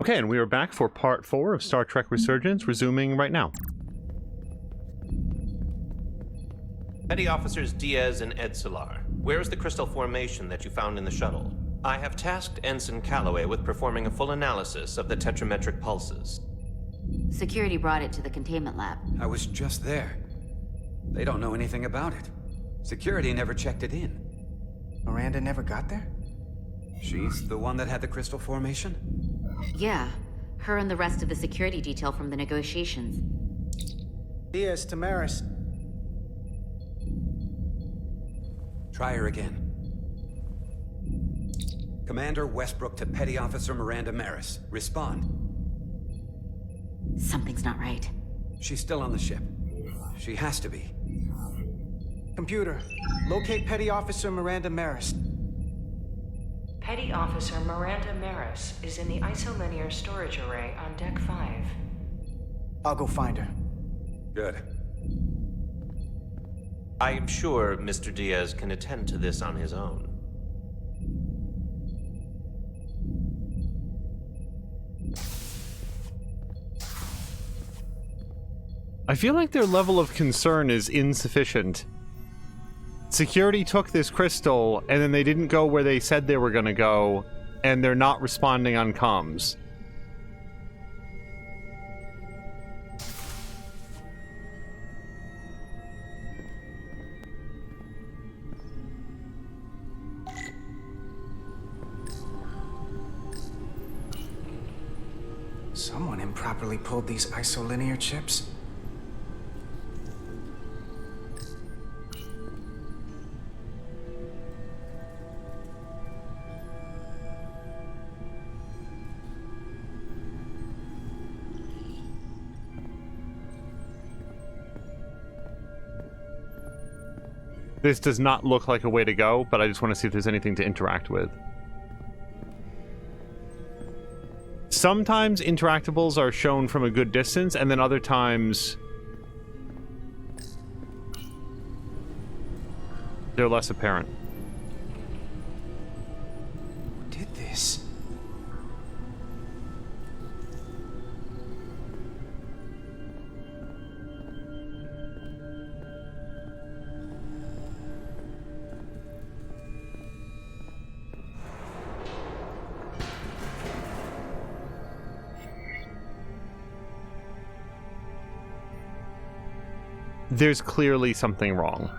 Okay, and we are back for part 4 of Star Trek Resurgence, resuming right now. Petty Officers Diaz and Edsolar, where is the crystal formation that you found in the shuttle? I have tasked Ensign Calloway with performing a full analysis of the tetrametric pulses. Security brought it to the containment lab. I was just there. They don't know anything about it. Security never checked it in. Miranda never got there? She's the one that had the crystal formation? Yeah, her and the rest of the security detail from the negotiations. Diaz, Tamaris. Try her again. Commander Westbrook to Petty Officer Miranda Maris. Respond. Something's not right. She's still on the ship. She has to be. Computer, locate Petty Officer Miranda Maris. Petty Officer Miranda Maris is in the isolinear storage array on Deck 5. I'll go find her. Good. I am sure Mr. Diaz can attend to this on his own. I feel like their level of concern is insufficient. Security took this crystal, and then they didn't go where they said they were going to go, and they're not responding on comms. Someone improperly pulled these isolinear chips. This does not look like a way to go, but I just want to see if there's anything to interact with. Sometimes interactables are shown from a good distance, and then other times they're less apparent. Who did this? There's clearly something wrong.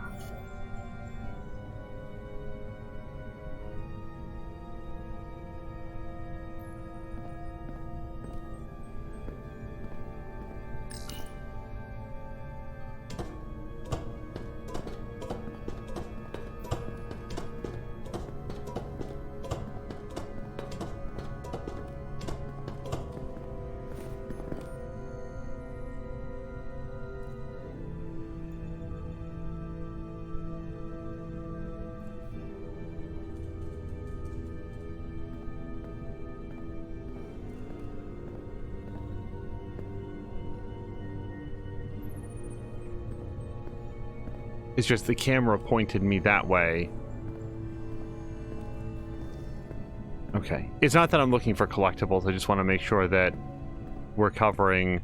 It's just the camera pointed me that way. Okay. It's not that I'm looking for collectibles. I just want to make sure that we're covering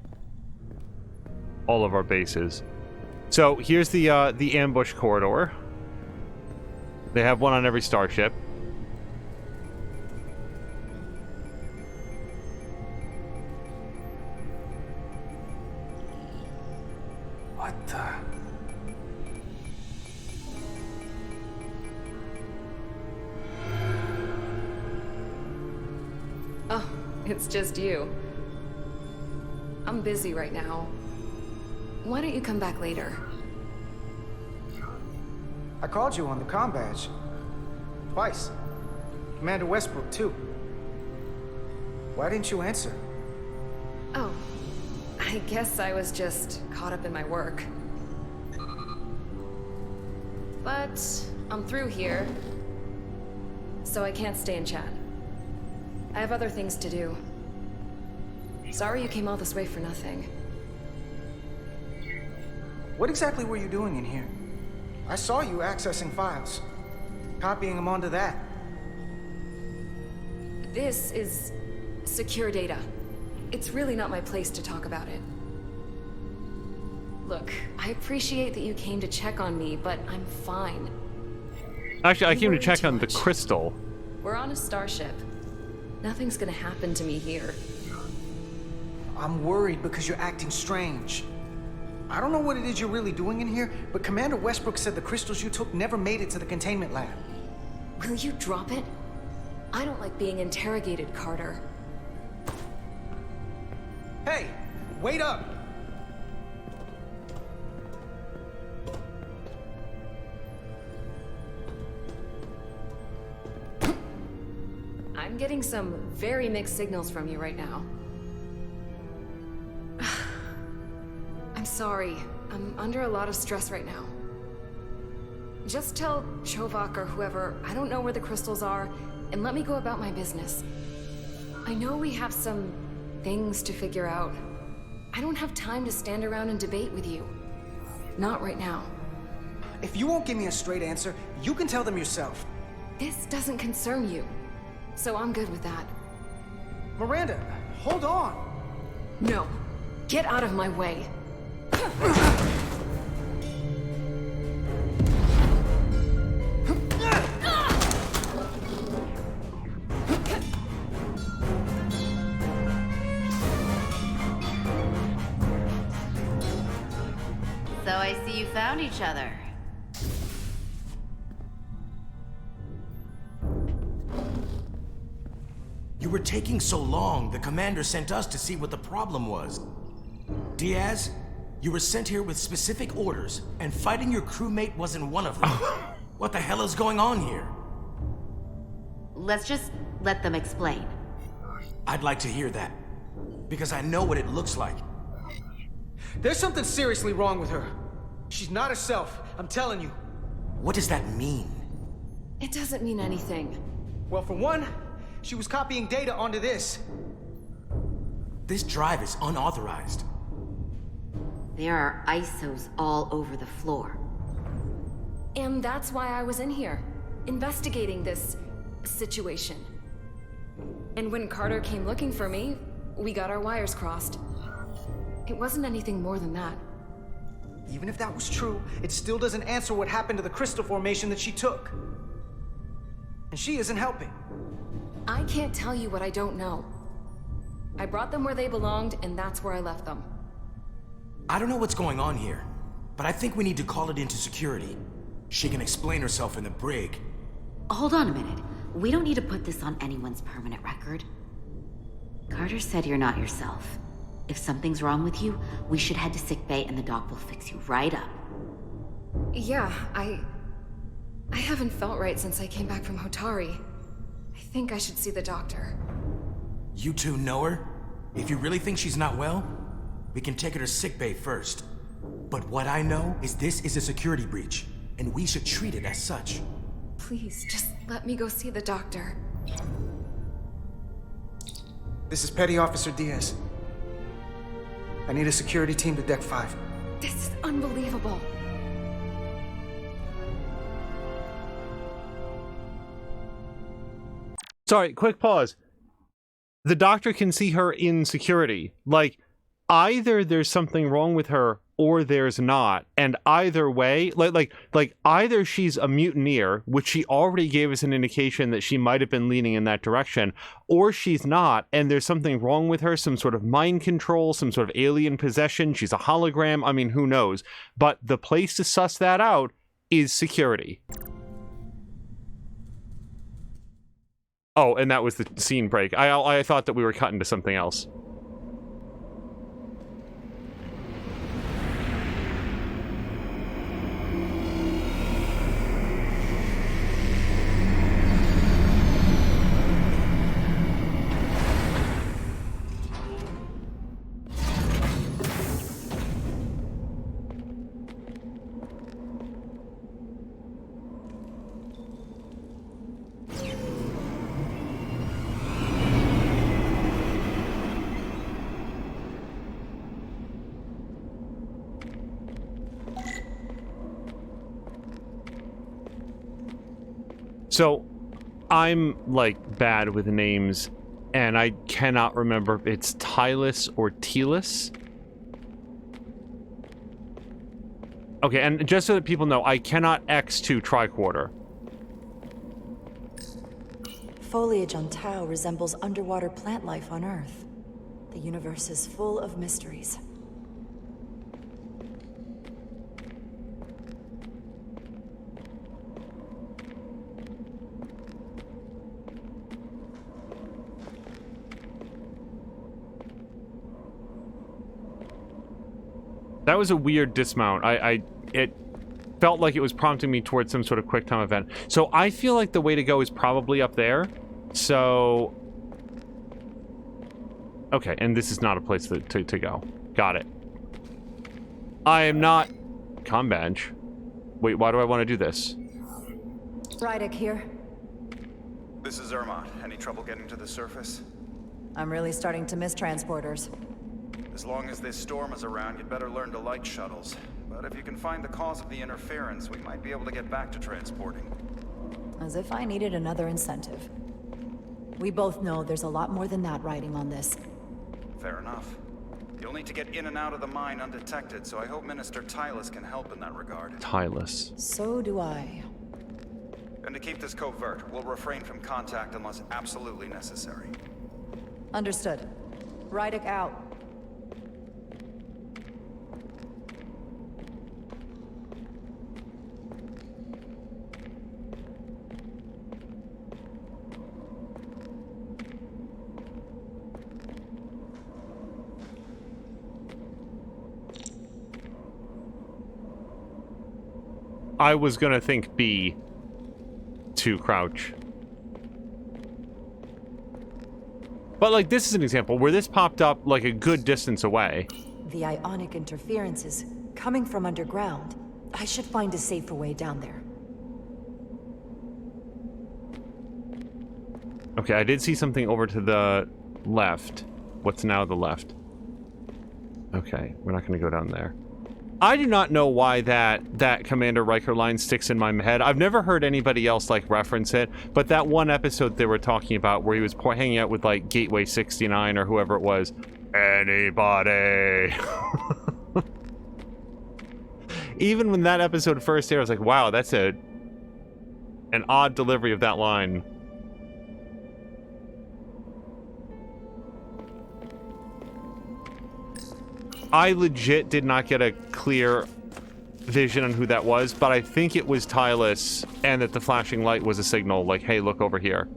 all of our bases. So here's the ambush corridor. They have one on every starship. What the? Oh, it's just you. I'm busy right now. Why don't you come back later? I called you on the comm badge. Twice. Commander Westbrook, too. Why didn't you answer? Oh, I guess I was just caught up in my work. But I'm through here, so I can't stay and chat. I have other things to do. Sorry you came all this way for nothing. What exactly were you doing in here? I saw you accessing files. Copying them onto that. This is secure data. It's really not my place to talk about it. Look, I appreciate that you came to check on me, but I'm fine. Actually, I You came to worry check too on the much. crystal. We're on a starship. Nothing's gonna happen to me here. I'm worried because you're acting strange. I don't know what it is you're really doing in here, but Commander Westbrook said the crystals you took never made it to the containment lab. Will you drop it? I don't like being interrogated, Carter. Hey, wait up! I'm getting some very mixed signals from you right now. I'm sorry. I'm under a lot of stress right now. Just tell Chovak or whoever I don't know where the crystals are, and let me go about my business. I know we have some things to figure out. I don't have time to stand around and debate with you. Not right now. If you won't give me a straight answer, you can tell them yourself. This doesn't concern you, so I'm good with that. Miranda, hold on! No. Get out of my way. So I see you found each other. You were taking so long, the commander sent us to see what the problem was. Diaz, you were sent here with specific orders, and fighting your crewmate wasn't one of them. What the hell is going on here? Let's just let them explain. I'd like to hear that, because I know what it looks like. There's something seriously wrong with her. She's not herself, I'm telling you. What does that mean? It doesn't mean anything. Well, for one, she was copying data onto this. This drive is unauthorized. There are ISOs all over the floor. And that's why I was in here, investigating this situation. And when Carter came looking for me, we got our wires crossed. It wasn't anything more than that. Even if that was true, it still doesn't answer what happened to the crystal formation that she took. And she isn't helping. I can't tell you what I don't know. I brought them where they belonged, and that's where I left them. I don't know what's going on here, but I think we need to call it into security. She can explain herself in the brig. Hold on a minute. We don't need to put this on anyone's permanent record. Carter said you're not yourself. If something's wrong with you, we should head to sickbay and the doc will fix you right up. Yeah, I haven't felt right since I came back from Hotari. I think I should see the doctor. You two know her? If you really think she's not well, we can take her to sickbay first. But what I know is this is a security breach, and we should treat it as such. Please, just let me go see the doctor. This is Petty Officer Diaz. I need a security team to Deck 5. This is unbelievable. Sorry, quick pause. The doctor can see her in security. Like, either there's something wrong with her or there's not. And either way, like either she's a mutineer, which she already gave us an indication that she might have been leaning in that direction, or she's not, and there's something wrong with her, some sort of mind control, some sort of alien possession, she's a hologram, I mean, who knows? But the place to suss that out is security. Oh, and that was the scene break. I thought that we were cutting to something else. So, I'm, like, bad with names. And I cannot remember if it's Tylus or Telis. Okay, and just so that people know, I cannot X to tricorder. Foliage on Tau resembles underwater plant life on Earth. The universe is full of mysteries. That was a weird dismount. It felt like it was prompting me towards some sort of quick time event. So I feel like the way to go is probably up there. So... Okay, and this is not a place to go. Got it. I am not... Comm badge. Wait, why do I want to do this? Rydick here. This is Zermatt. Any trouble getting to the surface? I'm really starting to miss transporters. As long as this storm is around, you'd better learn to light shuttles. But if you can find the cause of the interference, we might be able to get back to transporting. As if I needed another incentive. We both know there's a lot more than that riding on this. Fair enough. You'll need to get in and out of the mine undetected, so I hope Minister Tylus can help in that regard. Tylus. So do I. And to keep this covert, we'll refrain from contact unless absolutely necessary. Understood. Rydick out. I was gonna think B to crouch. But, like, this is an example where this popped up, like, a good distance away. The ionic interference is coming from underground. I should find a safer way down there. Okay, I did see something over to the left. What's now the left? Okay, we're not gonna go down there. I do not know why that Commander Riker line sticks in my head. I've never heard anybody else, like, reference it, but that one episode they were talking about where he was hanging out with, like, Gateway 69 or whoever it was. Anybody! Even when that episode first aired, I was like, wow, that's an odd delivery of that line. I legit did not get a clear vision on who that was, but I think it was Tylus, and that the flashing light was a signal, like, hey, look over here.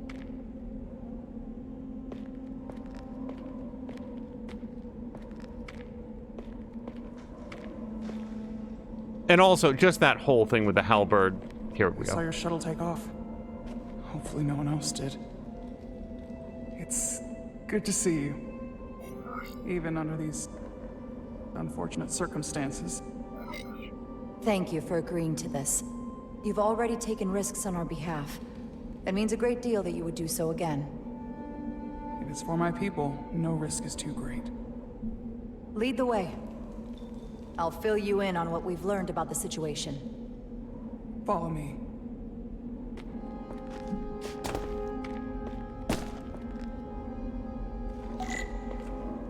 And also, just that whole thing with the halberd. Here we I saw go. your shuttle take off. Hopefully no one else did. It's good to see you. Even under these unfortunate circumstances. Thank you for agreeing to this. You've already taken risks on our behalf. It means a great deal that you would do so again. If it's for my people, no risk is too great. Lead the way. I'll fill you in on what we've learned about the situation. Follow me.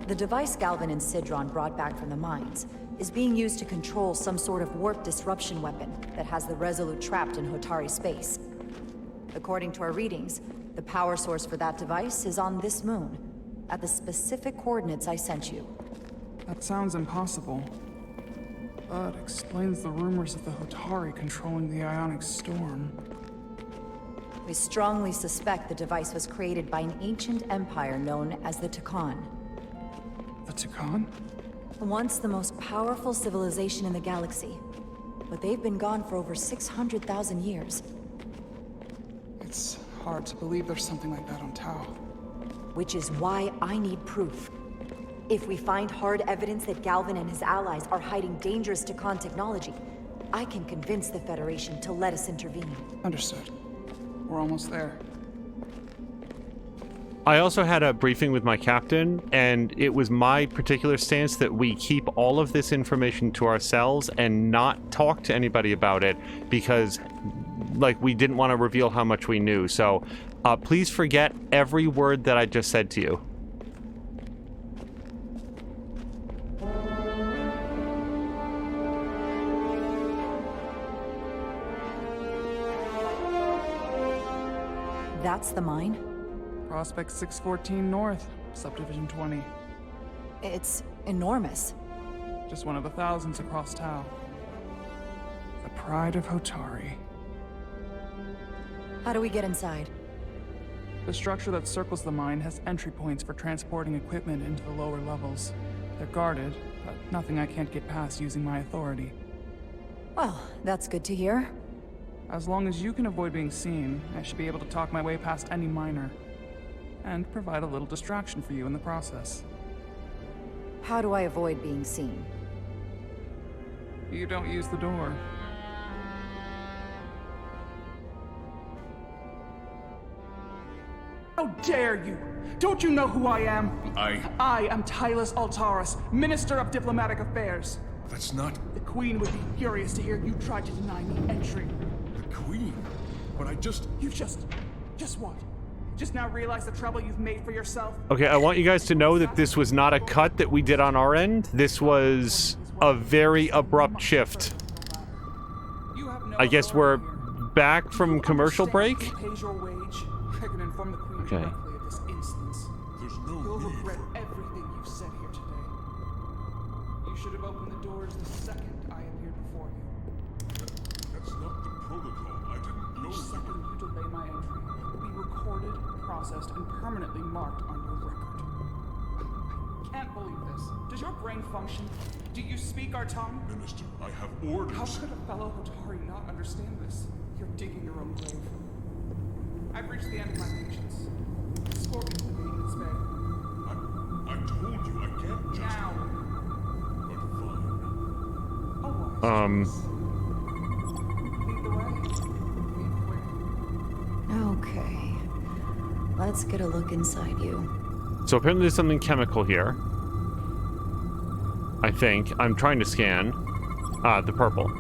The device Galvin and Sidron brought back from the mines is being used to control some sort of warp disruption weapon that has the Resolute trapped in Hotari space. According to our readings, the power source for that device is on this moon, at the specific coordinates I sent you. That sounds impossible. But explains the rumors of the Hotari controlling the ionic storm. We strongly suspect the device was created by an ancient empire known as the Takan. The Takan? Once the most powerful civilization in the galaxy, but they've been gone for over 600,000 years. It's hard to believe there's something like that on Tau. Which is why I need proof. If we find hard evidence that Galvin and his allies are hiding dangerous Takan technology, I can convince the Federation to let us intervene. Understood. We're almost there. I also had a briefing with my captain, and it was my particular stance that we keep all of this information to ourselves and not talk to anybody about it, because like, we didn't want to reveal how much we knew. So, please forget every word that I just said to you. That's the mine? Prospect 614 North, Subdivision 20. It's enormous. Just one of the thousands across Tau. The pride of Hotari. How do we get inside? The structure that circles the mine has entry points for transporting equipment into the lower levels. They're guarded, but nothing I can't get past using my authority. Well, that's good to hear. As long as you can avoid being seen, I should be able to talk my way past any miner. And provide a little distraction for you in the process. How do I avoid being seen? You don't use the door. How dare you! Don't you know who I am? I am Tylus Altaris, Minister of Diplomatic Affairs. That's not... The Queen would be furious to hear you tried to deny me entry. the Queen. But I just... You just what? Just now realize the trouble you've made for yourself? Okay, I want you guys to know that this was not a cut that we did on our end. This was a very abrupt shift. I guess we're back from commercial break? Okay. There's no You'll regret everything you've said here today. You should have opened the doors the second I appeared before you. That's not the protocol. I didn't know... Each second you delay my entry will be recorded, processed, and permanently marked on your record. I can't believe this. Does your brain function? Do you speak our tongue? Minister, I have orders. How could a fellow Hotari not understand this? You're digging your own grave. I've reached the end of my patience. Escort me to the maintenance bay. I told you I can't just... Now. But fine. Oh, lead the way. Okay. Let's get a look inside you. So apparently there's something chemical here. I think. I'm trying to scan. The purple.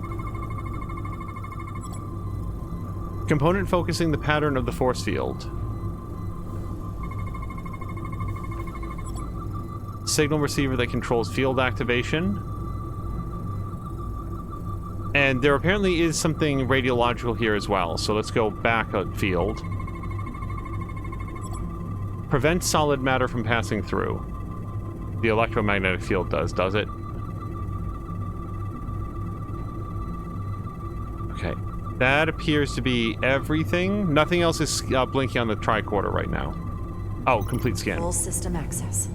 Component focusing the pattern of the force field. Signal receiver that controls field activation. And there apparently is something radiological here as well, so let's go back a field. Prevents solid matter from passing through. The electromagnetic field does it? Okay. That appears to be everything. Nothing else is blinking on the tricorder right now. Oh, complete scan. Full system access.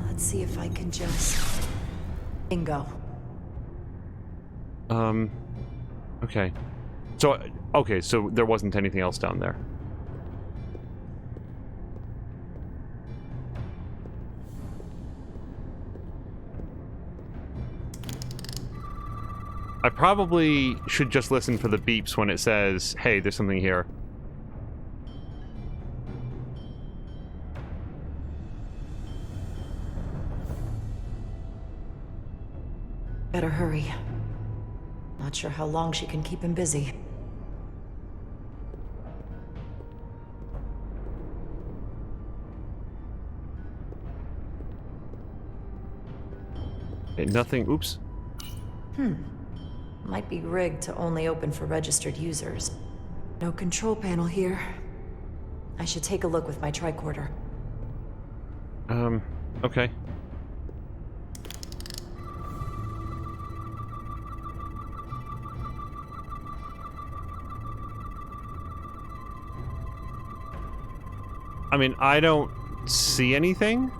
Let's see if I can just... Bingo. Okay. So there wasn't anything else down there. I probably should just listen for the beeps when it says, hey, there's something here. Better hurry. Not sure how long she can keep him busy. Okay, nothing. Oops. Might be rigged to only open for registered users. No control panel here. I should take a look with my tricorder. Okay. I mean, I don't see anything.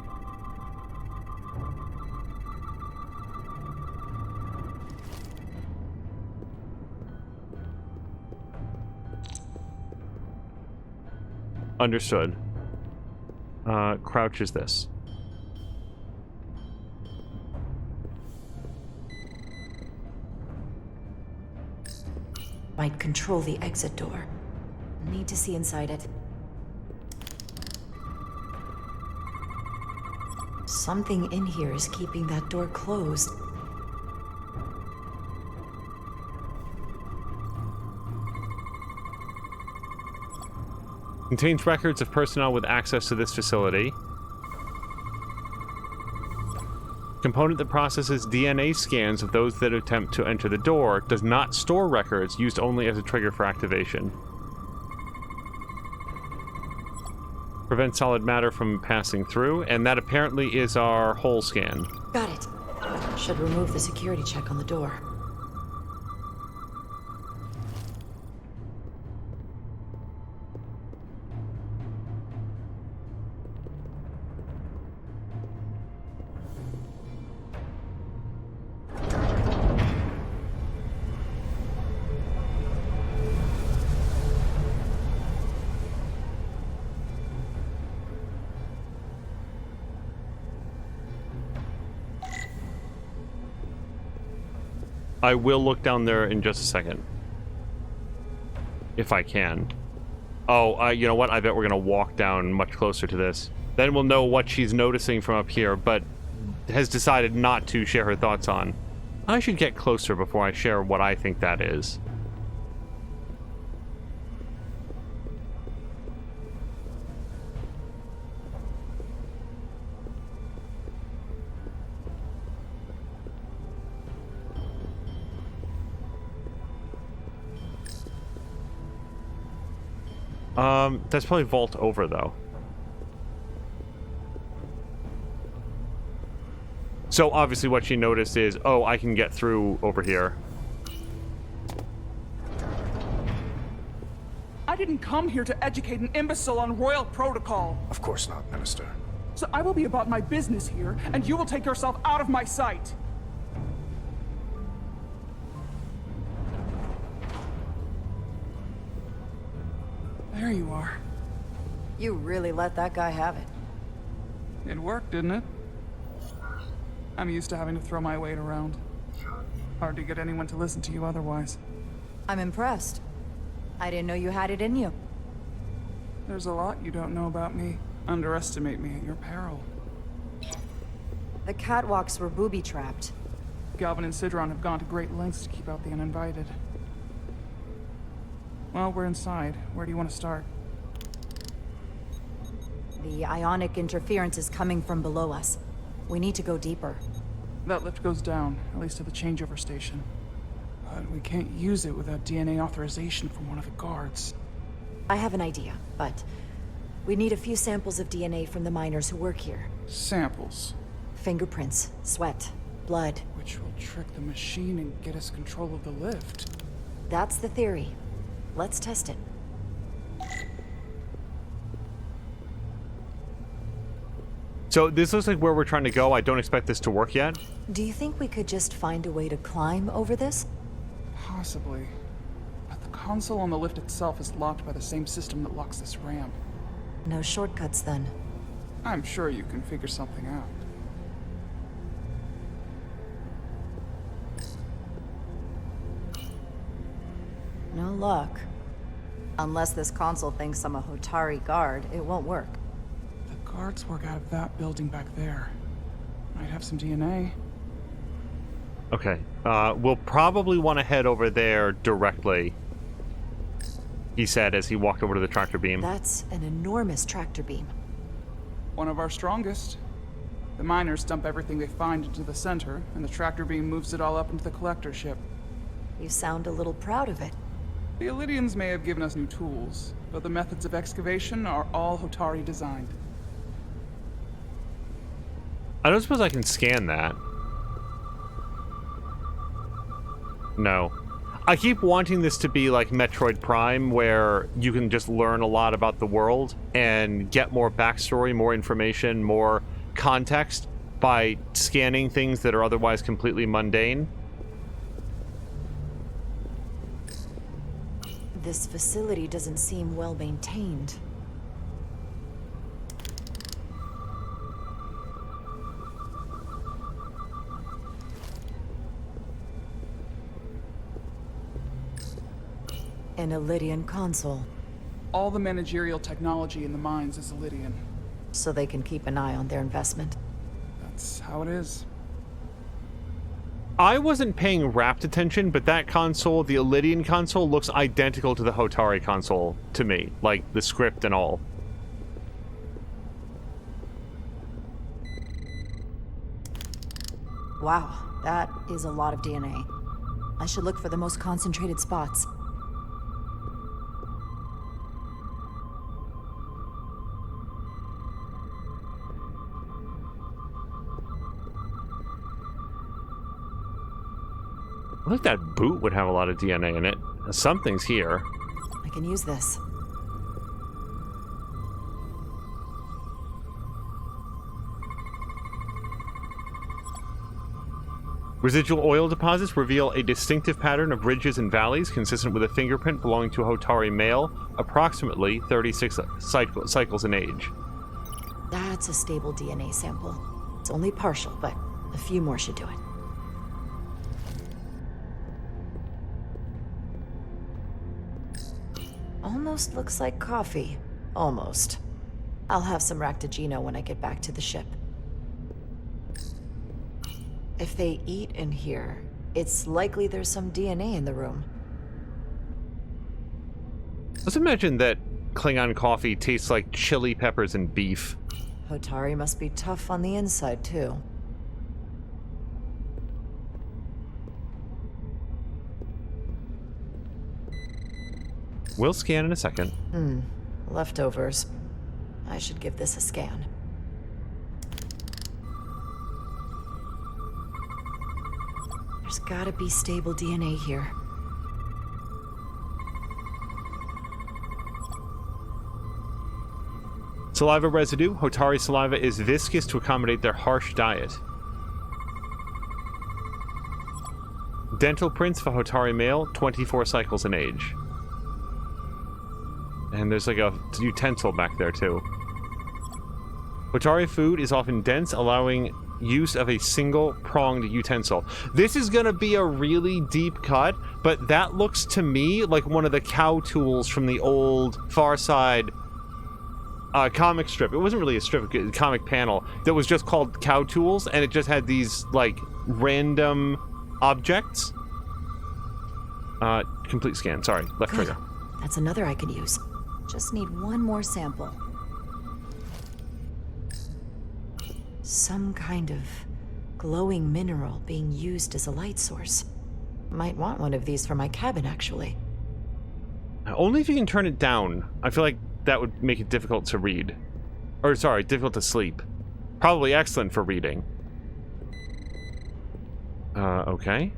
Understood. Crouch is this. Might control the exit door. Need to see inside it. Something in here is keeping that door closed. Contains records of personnel with access to this facility. Component that processes DNA scans of those that attempt to enter the door. Does not store records, used only as a trigger for activation. Prevent solid matter from passing through, and that apparently is our whole scan. Got it. Should remove the security check on the door. I will look down there in just a second. If I can. Oh, you know what? I bet we're gonna walk down much closer to this. Then we'll know what she's noticing from up here, but has decided not to share her thoughts on. I should get closer before I share what I think that is. That's probably vault over, though. So, obviously, what she noticed is, oh, I can get through over here. I didn't come here to educate an imbecile on royal protocol. Of course not, Minister. So I will be about my business here, and you will take yourself out of my sight. There you are. You really let that guy have it. It worked, didn't it? I'm used to having to throw my weight around. Hard to get anyone to listen to you otherwise. I'm impressed. I didn't know you had it in you. There's a lot you don't know about me. Underestimate me at your peril. The catwalks were booby-trapped. Galvin and Sidron have gone to great lengths to keep out the uninvited. Well, we're inside. Where do you want to start? The ionic interference is coming from below us. We need to go deeper. That lift goes down, at least to the changeover station. But we can't use it without DNA authorization from one of the guards. I have an idea, but we need a few samples of DNA from the miners who work here. Samples? Fingerprints, sweat, blood. Which will trick the machine and get us control of the lift. That's the theory. Let's test it. So this looks like where we're trying to go. I don't expect this to work yet. Do you think we could just find a way to climb over this? Possibly. But the console on the lift itself is locked by the same system that locks this ramp. No shortcuts, then. I'm sure you can figure something out. No luck. Unless this console thinks I'm a Hotari guard, it won't work. The guards work out of that building back there. Might have some DNA. Okay. We'll probably want to head over there directly, he said as he walked over to the tractor beam. That's an enormous tractor beam. One of our strongest. The miners dump everything they find into the center, and the tractor beam moves it all up into the collector ship. You sound a little proud of it. The Illidians may have given us new tools, but the methods of excavation are all Hotari designed. I don't suppose I can scan that. No. I keep wanting this to be like Metroid Prime, where you can just learn a lot about the world and get more backstory, more information, more context by scanning things that are otherwise completely mundane. This facility doesn't seem well maintained. An Illidian console. All the managerial technology in the mines is Illidian. So they can keep an eye on their investment. That's how it is. I wasn't paying rapt attention, but that console, the Elydian console, looks identical to the Hotari console to me. Like, the script and all. Wow, that is a lot of DNA. I should look for the most concentrated spots. I think that boot would have a lot of DNA in it. Something's here. I can use this. Residual oil deposits reveal a distinctive pattern of ridges and valleys consistent with a fingerprint belonging to a Hotari male, approximately 36 cycles in age. That's a stable DNA sample. It's only partial, but a few more should do it. Almost looks like coffee. Almost. I'll have some Ractogeno when I get back to the ship. If they eat in here, it's likely there's some DNA in the room. Let's imagine that Klingon coffee tastes like chili peppers and beef. Hotari must be tough on the inside, too. We'll scan in a second. Leftovers. I should give this a scan. There's gotta be stable DNA here. Saliva residue. Hotari saliva is viscous to accommodate their harsh diet. Dental prints for Hotari male, 24 cycles in age. And there's like a utensil back there too. Hotari food is often dense, allowing use of a single-pronged utensil. This is gonna be a really deep cut, but that looks to me like one of the cow tools from the old Far Side comic strip. It wasn't really a strip, a comic panel that was just called Cow Tools, and it just had these like random objects. Complete scan. Sorry, left trigger. That's another I could use. Just need one more sample. Some kind of glowing mineral being used as a light source. Might want one of these for my cabin, actually. Only if you can turn it down. I feel like that would make it difficult to read. Or, sorry, difficult to sleep. Probably excellent for reading. Okay.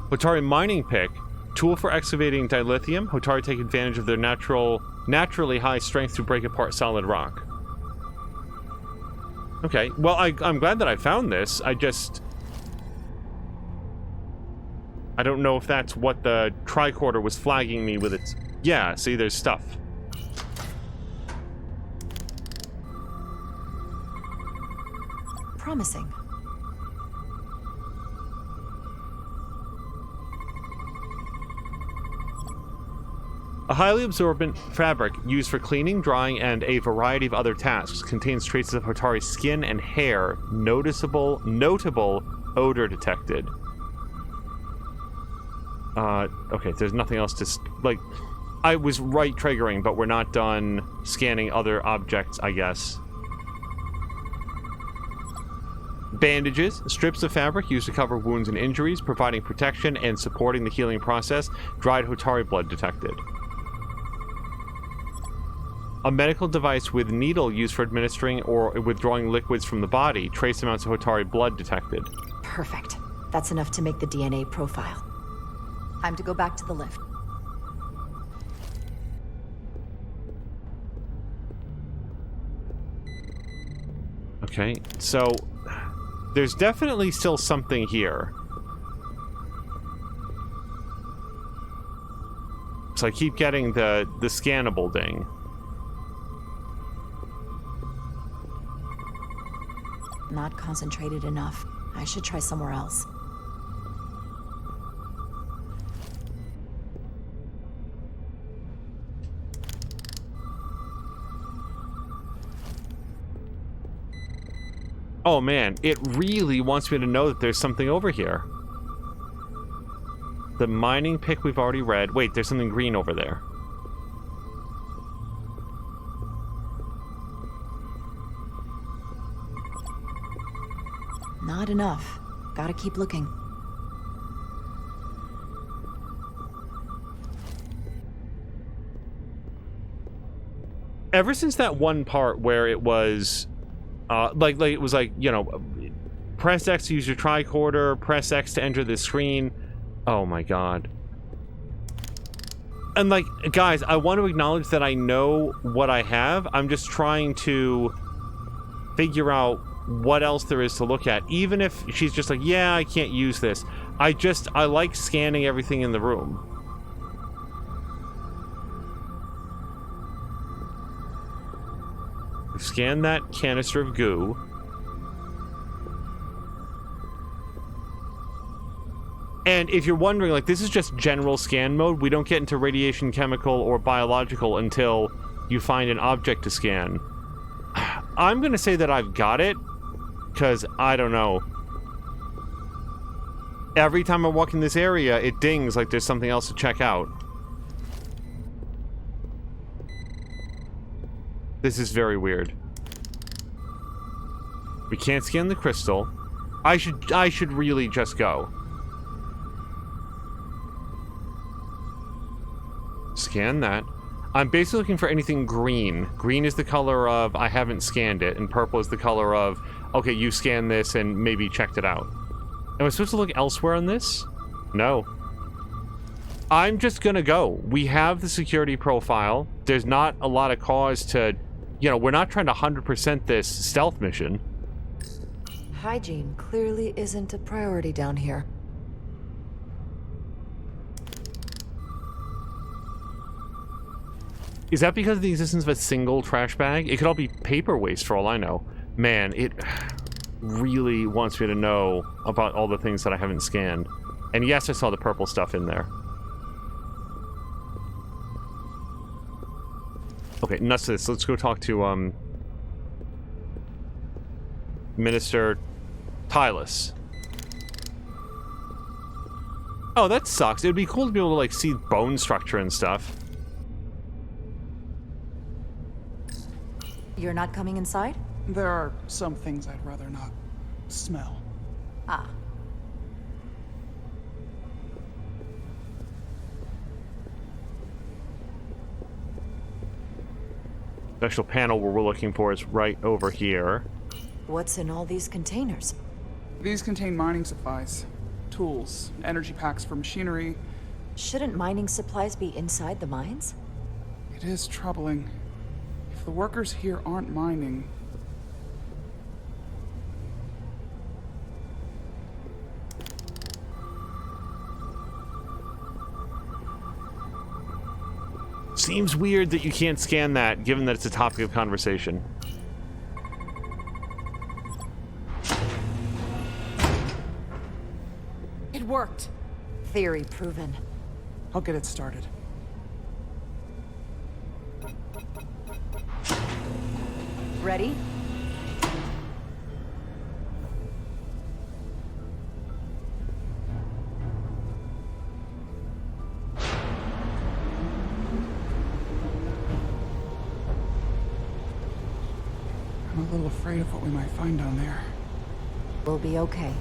Hotari mining pick, tool for excavating dilithium. Hotari take advantage of their naturally high strength to break apart solid rock. Okay, well, I'm glad that I found this. I don't know if that's what the tricorder was flagging me with its... Yeah, see, there's stuff. Promising. A highly absorbent fabric used for cleaning, drying, and a variety of other tasks. Contains traces of Hotari's skin and hair. Notable odor detected. Okay, there's nothing else to... Like, I was right triggering, but we're not done scanning other objects, I guess. Bandages. Strips of fabric used to cover wounds and injuries, providing protection and supporting the healing process. Dried Hotari blood detected. A medical device with needle used for administering or withdrawing liquids from the body. Trace amounts of Hotari blood detected. Perfect. That's enough to make the DNA profile. Time to go back to the lift. Okay, so there's definitely still something here. So I keep getting the scannable ding. Not concentrated enough. I should try somewhere else. Oh man, it really wants me to know that there's something over here. The mining pick we've already read. Wait, there's something green over there. Not enough. Gotta keep looking. Ever since that one part where it was, like it was like, you know, press X to use your tricorder, press X to enter the screen. Oh my god. And like, guys, I want to acknowledge that I know what I have. I'm just trying to figure out what else there is to look at. Even if she's just like, yeah, I can't use this. I like scanning everything in the room. Scan that canister of goo. And if you're wondering, like, this is just general scan mode. We don't get into radiation, chemical, or biological until you find an object to scan. I'm gonna say that I've got it, because I don't know. Every time I walk in this area, it dings like there's something else to check out. This is very weird. We can't scan the crystal. I should really just go. Scan that. I'm basically looking for anything green. Green is the color of I haven't scanned it, and purple is the color of okay, you scanned this and maybe checked it out. Am I supposed to look elsewhere on this? No. I'm just gonna go. We have the security profile. There's not a lot of cause to, you know, we're not trying to 100% this stealth mission. Hygiene clearly isn't a priority down here. Is that because of the existence of a single trash bag? It could all be paper waste for all I know. Man, it really wants me to know about all the things that I haven't scanned. And yes, I saw the purple stuff in there. Okay, nuts to this. Let's go talk to, Minister Tylus. Oh, that sucks. It would be cool to be able to, like, see bone structure and stuff. You're not coming inside? There are some things I'd rather not smell. Ah. Special panel where we're looking for is right over here. What's in all these containers? These contain mining supplies, tools, energy packs for machinery. Shouldn't mining supplies be inside the mines? It is troubling. If the workers here aren't mining... Seems weird that you can't scan that, given that it's a topic of conversation. It worked. Theory proven. I'll get it started. Ready? I'm a little afraid of what we might find down there. We'll be okay.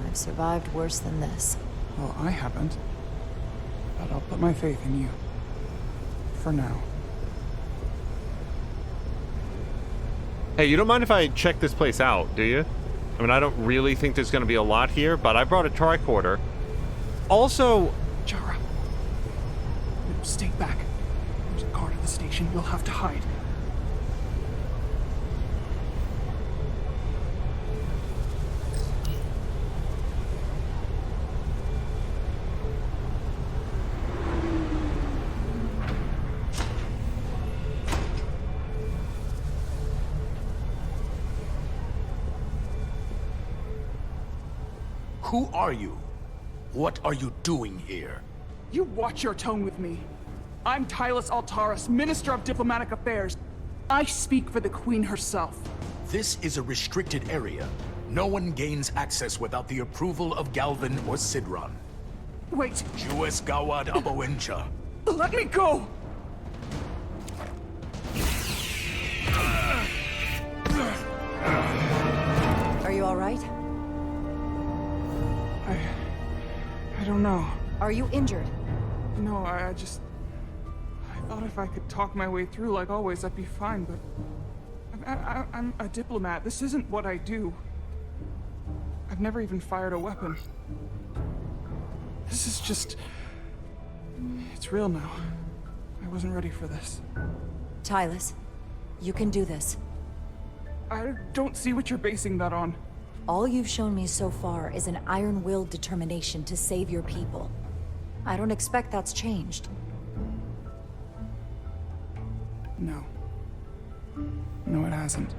I've survived worse than this. Well, I haven't. But I'll put my faith in you. For now. Hey, you don't mind if I check this place out, do you? I mean, I don't really think there's going to be a lot here, but I brought a tricorder. Also... Jara. No, stay back. There's a car to the station. We'll have to hide. Who are you? What are you doing here? You watch your tone with me. I'm Tylus Altaris, Minister of Diplomatic Affairs. I speak for the Queen herself. This is a restricted area. No one gains access without the approval of Galvin or Sidron. Wait, Jues Gawad Abowincha. let me go! Are you all right? I don't know. Are you injured? No, I thought if I could talk my way through like always, I'd be fine, but... I'm a diplomat. This isn't what I do. I've never even fired a weapon. This is just... It's real now. I wasn't ready for this. Tylis, you can do this. I don't see what you're basing that on. All you've shown me so far is an iron-willed determination to save your people. I don't expect that's changed. No. No, it hasn't.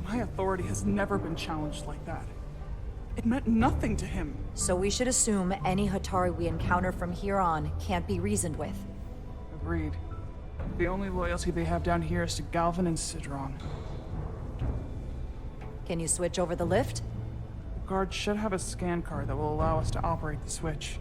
My authority has never been challenged like that. It meant nothing to him. So we should assume any Hatari we encounter from here on can't be reasoned with. Agreed. The only loyalty they have down here is to Galvin and Sidron. Can you switch over the lift? The guard should have a scan card that will allow us to operate the switch.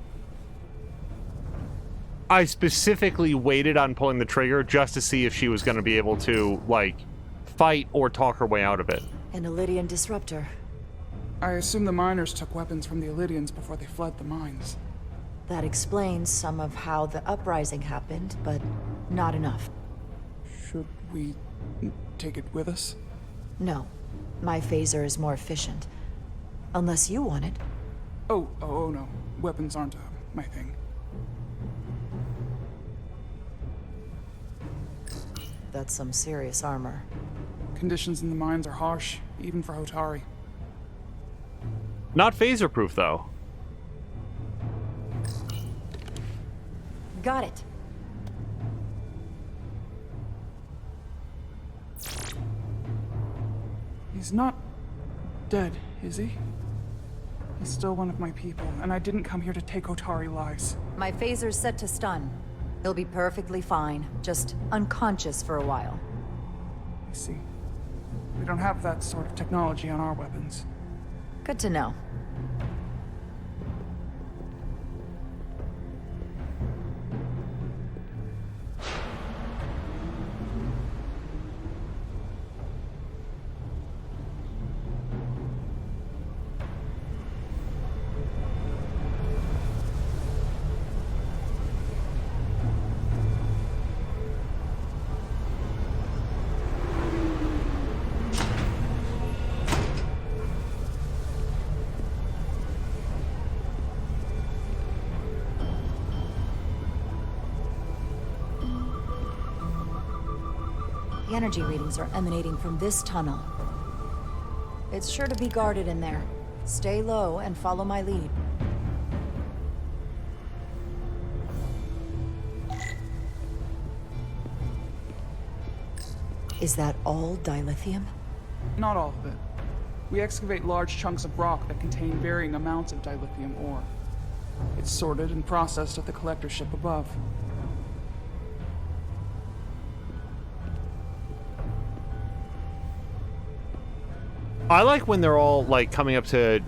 I specifically waited on pulling the trigger just to see if she was going to be able to, like, fight or talk her way out of it. An Illydian disruptor. I assume the miners took weapons from the Illydians before they fled the mines. That explains some of how the uprising happened, but not enough. Should we take it with us? No. My phaser is more efficient. Unless you want it. Oh no. Weapons aren't my thing. That's some serious armor. Conditions in the mines are harsh, even for Hotari. Not phaser-proof, though. Got it. He's not dead, is he? He's still one of my people, and I didn't come here to take Hotari lives. My phaser's set to stun. He'll be perfectly fine, just unconscious for a while. I see. We don't have that sort of technology on our weapons. Good to know. The energy readings are emanating from this tunnel. It's sure to be guarded in there. Stay low and follow my lead. Is that all dilithium? Not all of it. We excavate large chunks of rock that contain varying amounts of dilithium ore. It's sorted and processed at the collector ship above. I like when they're all, like, coming up to...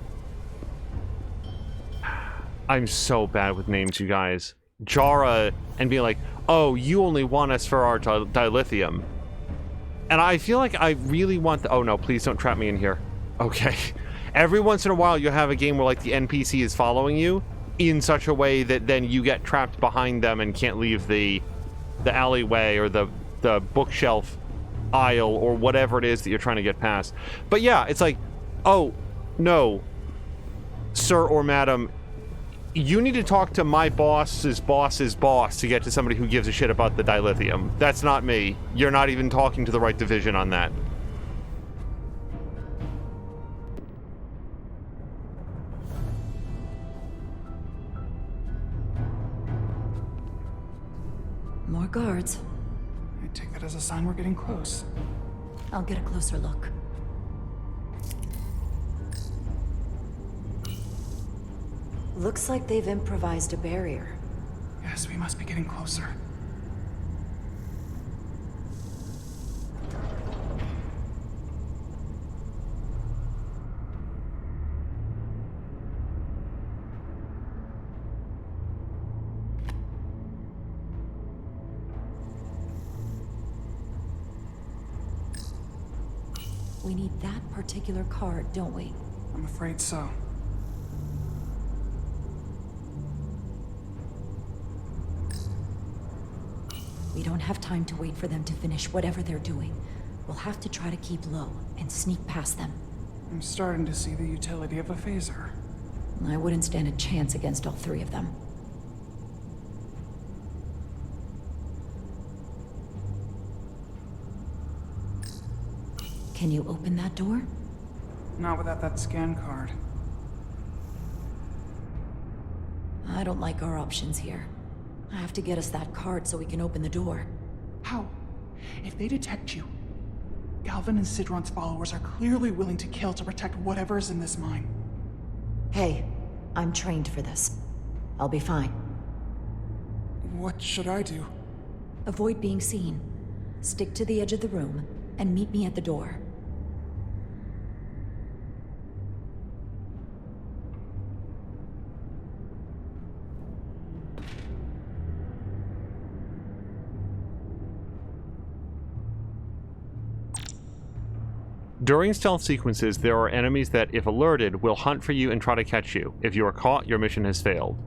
I'm so bad with names, you guys. Jara, and being like, oh, you only want us for our dilithium. And I feel like I really want the... Oh, no, please don't trap me in here. Okay. Every once in a while, you have a game where, like, the NPC is following you in such a way that then you get trapped behind them and can't leave the alleyway or the bookshelf aisle or whatever it is that you're trying to get past. But yeah, it's like, oh, no, sir or madam, you need to talk to my boss's boss's boss to get to somebody who gives a shit about the dilithium. That's not me. You're not even talking to the right division on that. More guards. I take that as a sign we're getting close. I'll get a closer look. Looks like they've improvised a barrier. Yes, we must be getting closer. We need that particular card, don't we? I'm afraid so. We don't have time to wait for them to finish whatever they're doing. We'll have to try to keep low and sneak past them. I'm starting to see the utility of a phaser. I wouldn't stand a chance against all three of them. Can you open that door? Not without that scan card. I don't like our options here. I have to get us that card so we can open the door. How? If they detect you, Galvin and Sidron's followers are clearly willing to kill to protect whatever is in this mine. Hey, I'm trained for this. I'll be fine. What should I do? Avoid being seen. Stick to the edge of the room and meet me at the door. During stealth sequences, there are enemies that, if alerted, will hunt for you and try to catch you. If you are caught, your mission has failed.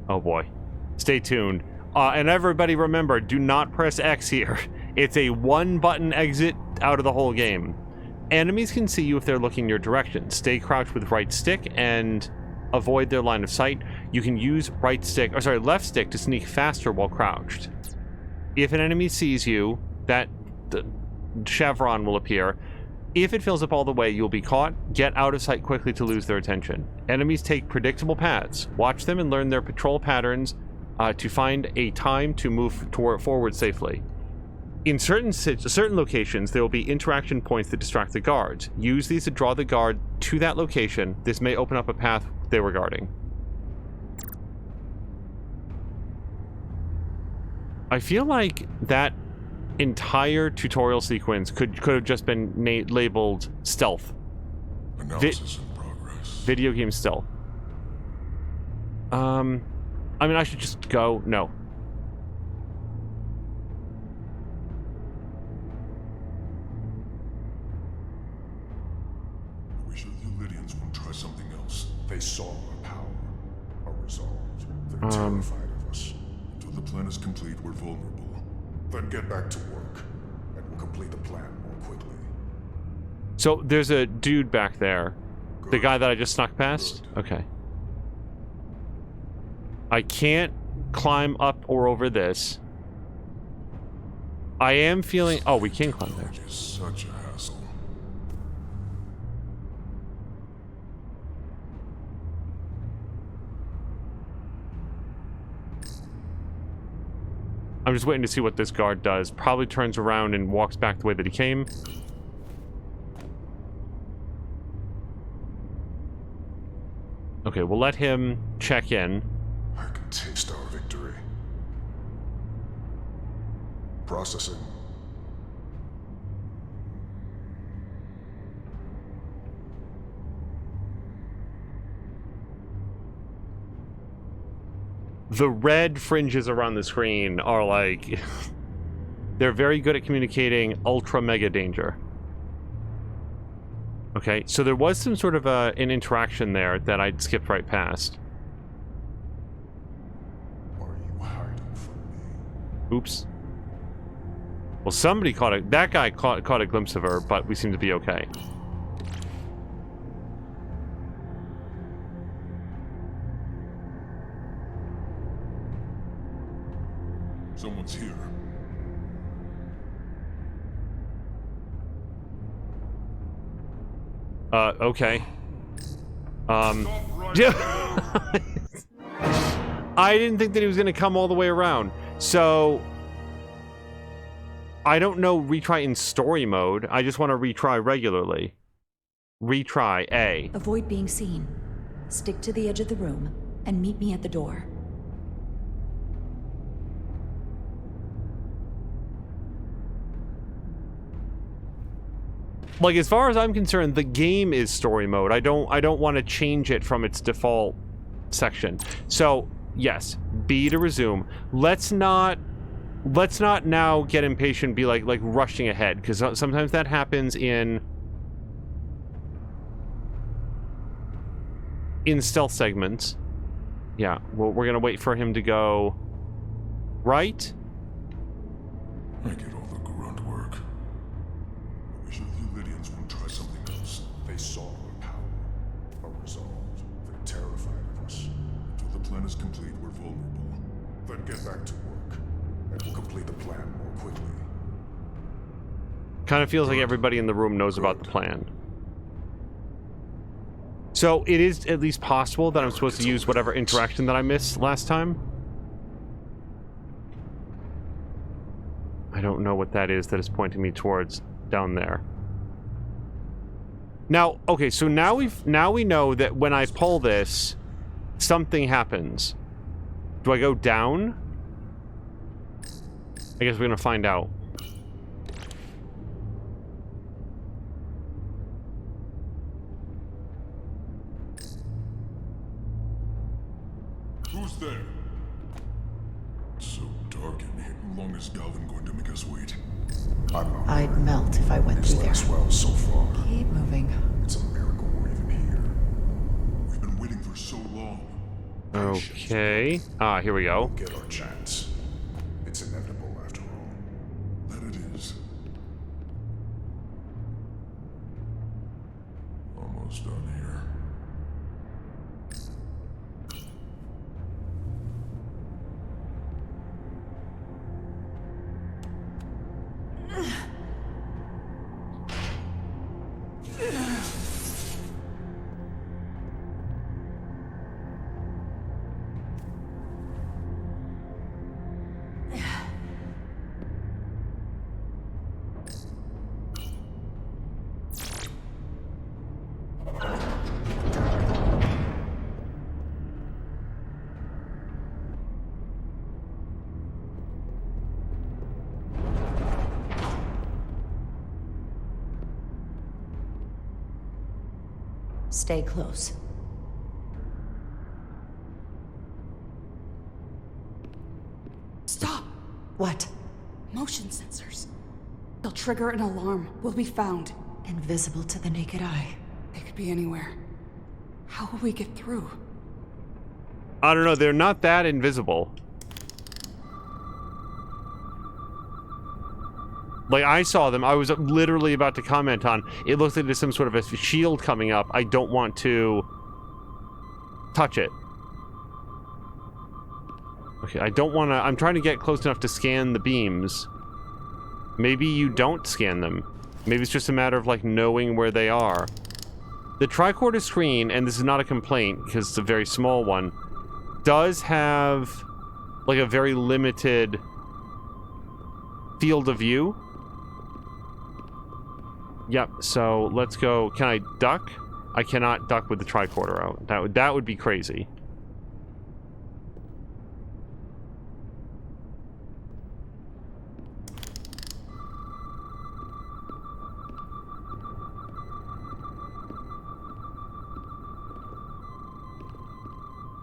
Oh boy. Stay tuned. And everybody remember, do not press X here. It's a one-button exit out of the whole game. Enemies can see you if they're looking your direction. Stay crouched with right stick and avoid their line of sight. You can use left stick to sneak faster while crouched. If an enemy sees you, the chevron will appear. If it fills up all the way, you'll be caught. Get out of sight quickly to lose their attention. Enemies take predictable paths. Watch them and learn their patrol patterns to find a time to move forward safely. In certain locations, there will be interaction points that distract the guards. Use these to draw the guard to that location. This may open up a path they were guarding. I feel like that entire tutorial sequence could have just been labeled stealth. Analysis in progress. Video game stealth. I mean, I should just go. No. I wish the Lydians would try something else. They saw our power, our resolve. They're terrified of us. Until the plan is complete, we're vulnerable. Then get back to work, and we'll complete the plan more quickly. So there's a dude back there. Good. The guy that I just snuck past? Good. Okay. I can't climb up or over this. I am feeling... Oh, we can climb there. It's such a hassle. I'm just waiting to see what this guard does. Probably turns around and walks back the way that he came. Okay, we'll let him check in. I can taste our victory. Processing. The red fringes around the screen are like... they're very good at communicating ultra mega danger. Okay, so there was some sort of an interaction there that I skipped right past. Are you hiding from me? Oops. Well, somebody caught it. That guy caught a glimpse of her, but we seem to be okay. Someone's here. Okay. Yeah. I didn't think that he was going to come all the way around. So, I don't know retry in story mode. I just want to retry regularly. Retry A. Avoid being seen. Stick to the edge of the room and meet me at the door. Like, as far as I'm concerned, the game is story mode. I don't want to change it from its default section. So, yes, B to resume. Let's not now get impatient, be like rushing ahead, because sometimes that happens in in stealth segments. Yeah, well, we're gonna wait for him to go right. I get all the grunt work. I wish the Lydians would try something else. They saw our power, our resolve. They're terrified of us. Until the plan is complete, we're vulnerable. Then get back to work, and we'll complete the plan more quickly. Kind of feels like everybody in the room knows about the plan. So it is at least possible that I'm supposed to use whatever interaction that I missed last time. I don't know what that is that is pointing me towards down there. Now, okay, so now we know that when I pull this, something happens. Do I go down? I guess we're gonna find out. Who's there? It's so dark in here. How long is Galvin going to make us wait? I'm not. I'd melt if I went It's through there. last well so far. Keep moving. It's a miracle we're even here. We've been waiting for so long. Okay. Ah, here we go. We'll get our chance. It's inevitable after all. That it is. Almost done here. Stay close. Stop! What? Motion sensors. They'll trigger an alarm. We'll be found. Invisible to the naked eye. They could be anywhere. How will we get through? I don't know, they're not that invisible. Like, I saw them, I was literally about to comment on, it looks like there's some sort of a shield coming up. I don't want to touch it. Okay, I don't want to, I'm trying to get close enough to scan the beams. Maybe you don't scan them. Maybe it's just a matter of, like, knowing where they are. The tricorder screen, and this is not a complaint, because it's a very small one, does have, like, a very limited field of view. Yep, so let's go. Can I duck? I cannot duck with the tricorder out. That would be crazy.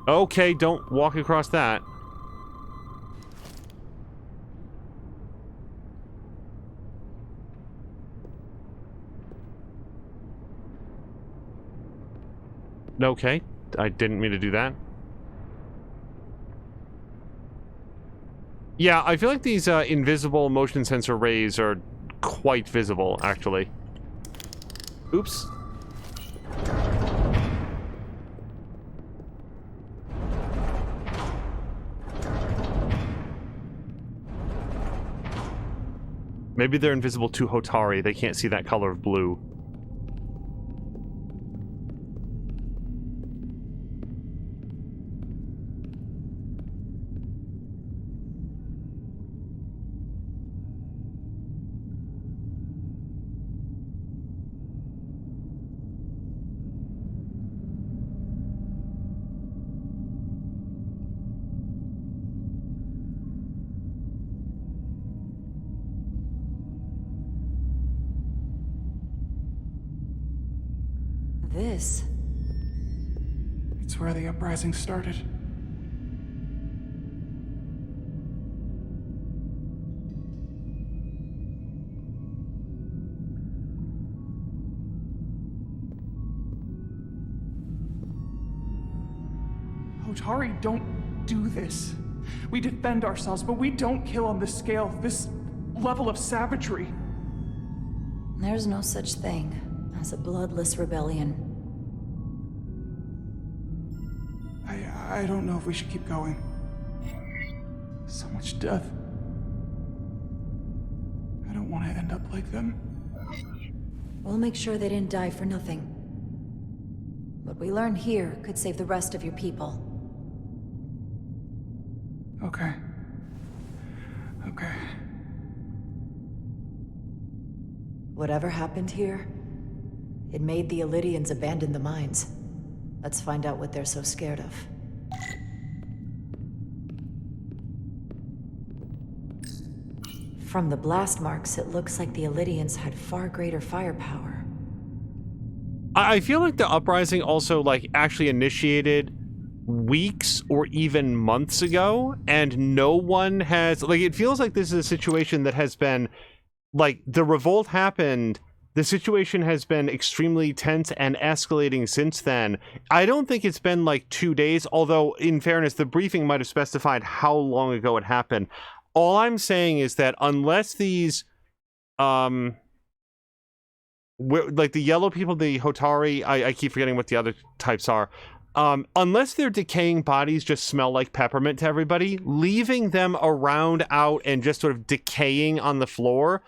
Okay, don't walk across that. Okay, I didn't mean to do that. Yeah, I feel like these invisible motion sensor rays are quite visible, actually. Oops. Maybe they're invisible to Hotari. They can't see that color of blue. This? It's where the uprising started. Hotari don't do this. We defend ourselves, but we don't kill on this scale, this level of savagery. There's no such thing as a bloodless rebellion. I don't know if we should keep going. So much death. I don't want to end up like them. We'll make sure they didn't die for nothing. What we learn here could save the rest of your people. Okay. Okay. Whatever happened here, it made the Illydians abandon the mines. Let's find out what they're so scared of. From the blast marks, it looks like the Illydians had far greater firepower. I feel like the uprising also, like, actually initiated weeks or even months ago, and no one has, like, it feels like this is a situation that has been, like, the revolt happened, the situation has been extremely tense and escalating since then. I don't think it's been, like, 2 days, although, in fairness, the briefing might have specified how long ago it happened. All I'm saying is that unless these, like the yellow people, the Hotari, I keep forgetting what the other types are, unless their decaying bodies just smell like peppermint to everybody, leaving them around out and just sort of decaying on the floor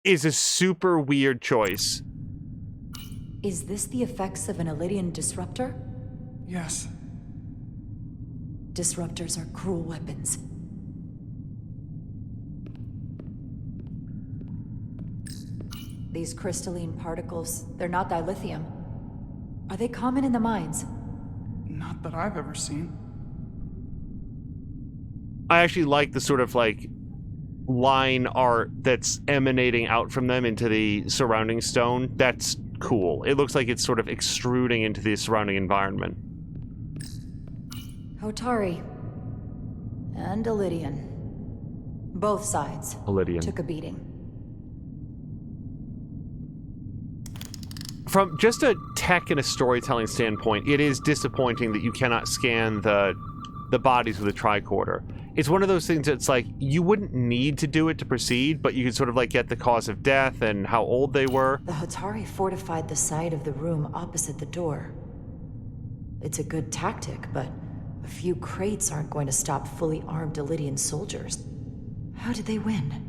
is a super weird choice. Is this the effects of an Illydian disruptor? Yes. Disruptors are cruel weapons. These crystalline particles, they're not dilithium. Are they common in the mines? Not that I've ever seen. I actually like the sort of, like, line art that's emanating out from them into the surrounding stone. That's cool. It looks like it's sort of extruding into the surrounding environment. Hotari. And Illydian. Both sides Illydian took a beating. From just a tech and a storytelling standpoint, it is disappointing that you cannot scan the bodies with a tricorder. It's one of those things that's like, you wouldn't need to do it to proceed, but you can sort of like get the cause of death and how old they were. The Hotari fortified the side of the room opposite the door. It's a good tactic, but a few crates aren't going to stop fully armed Illydian soldiers. How did they win?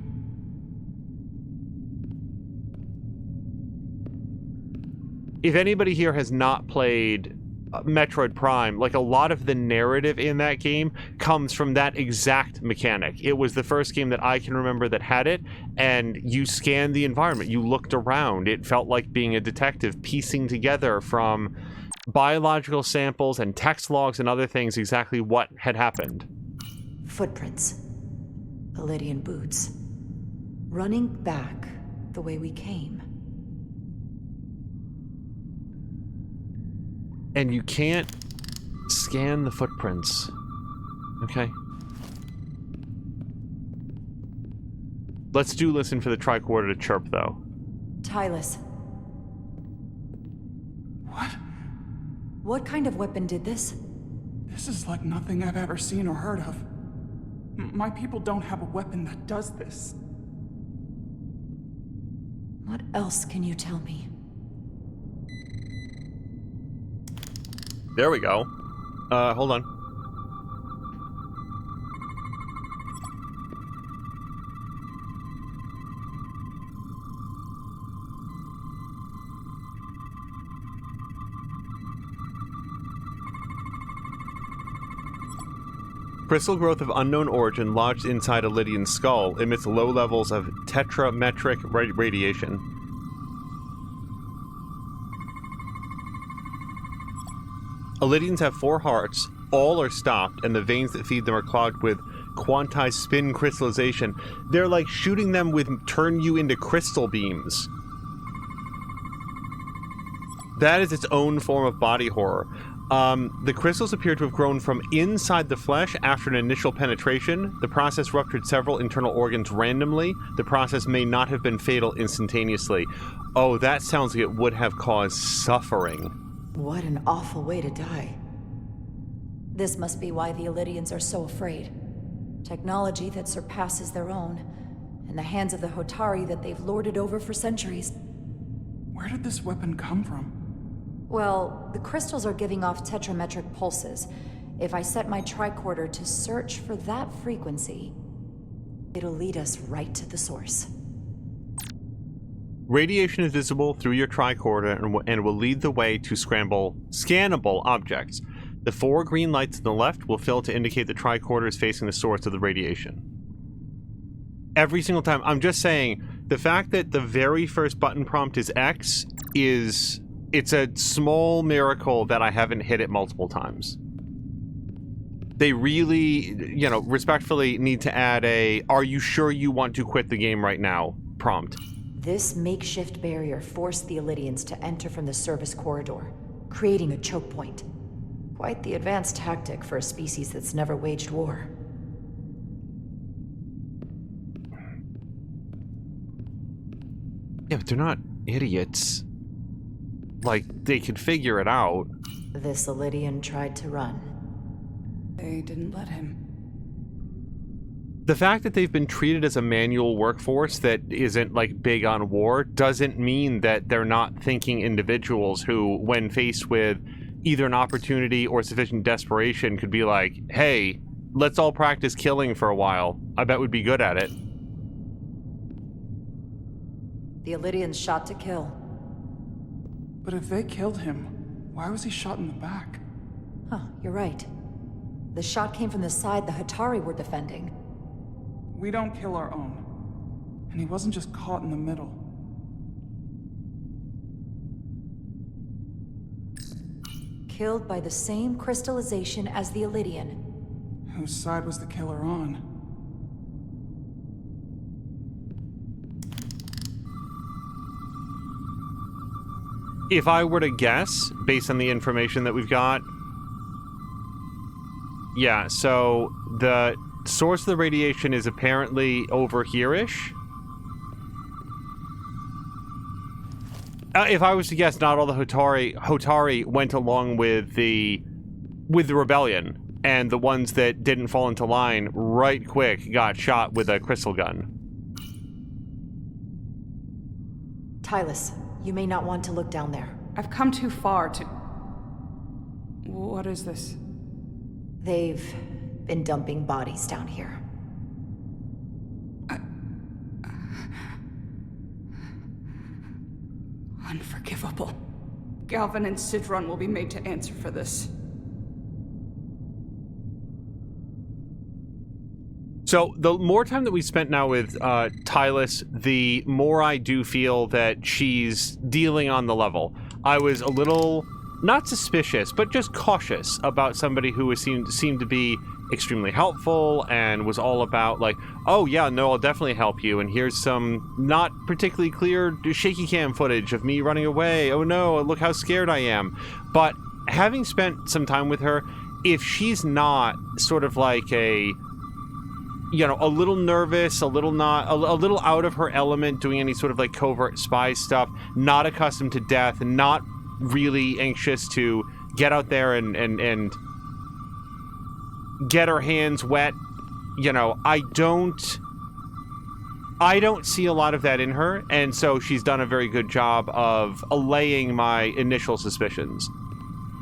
If anybody here has not played Metroid Prime, like, a lot of the narrative in that game comes from that exact mechanic. It was the first game that I can remember that had it, and you scanned the environment, you looked around. It felt like being a detective, piecing together from biological samples and text logs and other things exactly what had happened. Footprints. Illydian boots. Running back the way we came. And you can't scan the footprints. Okay. Let's do listen for the tricorder to chirp, though. Tylus. What? What kind of weapon did this? This is like nothing I've ever seen or heard of. My people don't have a weapon that does this. What else can you tell me? There we go. Hold on. Crystal growth of unknown origin lodged inside a Lydian skull emits low levels of tetrametric radiation. Illydians have 4 hearts, all are stopped, and the veins that feed them are clogged with quantized spin crystallization. They're like shooting them with turn you into crystal beams. That is its own form of body horror. The crystals appear to have grown from inside the flesh after an initial penetration. The process ruptured several internal organs randomly. The process may not have been fatal instantaneously. Oh, that sounds like it would have caused suffering. What an awful way to die. This must be why the Illydians are so afraid. Technology that surpasses their own, in the hands of the Hotari that they've lorded over for centuries. Where did this weapon come from? Well, the crystals are giving off tetrametric pulses. If I set my tricorder to search for that frequency, it'll lead us right to the source. Radiation is visible through your tricorder and will lead the way to scannable objects. The 4 green lights on the left will fill to indicate the tricorder is facing the source of the radiation. Every single time. I'm just saying, the fact that the very first button prompt is X it's a small miracle that I haven't hit it multiple times. They really, respectfully need to add a, "Are you sure you want to quit the game right now?" prompt. This makeshift barrier forced the Illydians to enter from the service corridor, creating a choke point. Quite the advanced tactic for a species that's never waged war. Yeah, but they're not idiots. Like, they could figure it out. This Illydian tried to run. They didn't let him. The fact that they've been treated as a manual workforce that isn't, like, big on war doesn't mean that they're not thinking individuals who, when faced with either an opportunity or sufficient desperation, could be like, "Hey, let's all practice killing for a while. I bet we'd be good at it." The Illydians shot to kill. But if they killed him, why was he shot in the back? Huh, you're right. The shot came from the side the Hotari were defending. We don't kill our own. And he wasn't just caught in the middle. Killed by the same crystallization as the Illydian. Whose side was the killer on? If I were to guess, based on the information that we've got, yeah, so the source of the radiation is apparently over here-ish. If I was to guess, not all the Hotari went along with the rebellion, and the ones that didn't fall into line right quick got shot with a crystal gun. Tylus, you may not want to look down there. I've come too far to... What is this? They've been dumping bodies down here. Unforgivable. Galvin and Sidron will be made to answer for this. So, the more time that we spent now with Tylus, the more I do feel that she's dealing on the level. I was a little, not suspicious, but just cautious about somebody who seemed to be extremely helpful and was all about, like, "Oh yeah, no, I'll definitely help you, and here's some not particularly clear shaky cam footage of me running away. Oh no, look how scared I am." But having spent some time with her, if she's not sort of like a little nervous, a little out of her element, doing any sort of like covert spy stuff, not accustomed to death, not really anxious to get out there and get her hands wet, I don't see a lot of that in her, and so she's done a very good job of allaying my initial suspicions.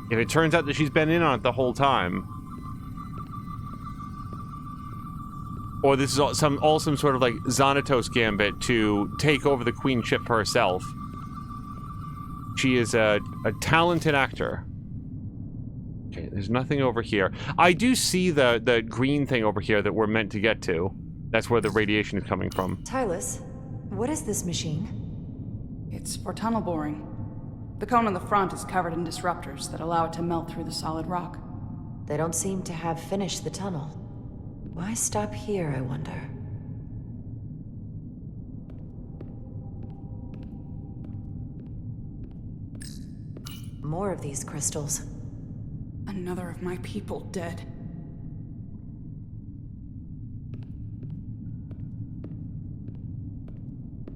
If it turns out that she's been in on it the whole time, or this is all some sort of like Xanatos gambit to take over the queen ship for herself. She is a talented actor. Okay, there's nothing over here. I do see the green thing over here that we're meant to get to. That's where the radiation is coming from. Tylus, what is this machine? It's for tunnel boring. The cone on the front is covered in disruptors that allow it to melt through the solid rock. They don't seem to have finished the tunnel. Why stop here, I wonder? More of these crystals. Another of my people dead.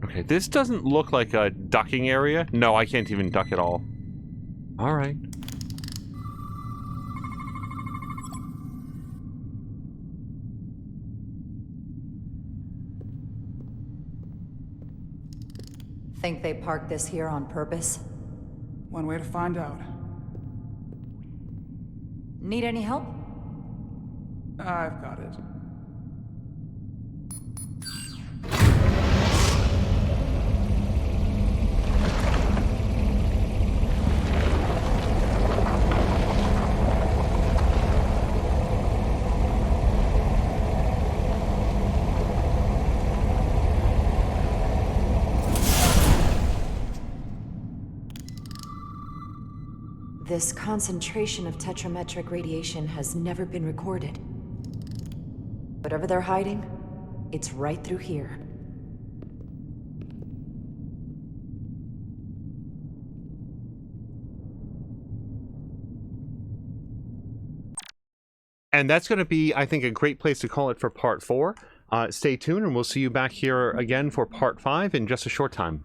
Okay, this doesn't look like a ducking area. No, I can't even duck at all. All right. Think they parked this here on purpose? One way to find out. Need any help? I've got it. This concentration of tetrametric radiation has never been recorded. Whatever they're hiding, it's right through here. And that's going to be, I think, a great place to call it for part 4. Stay tuned, and we'll see you back here again for part 5 in just a short time.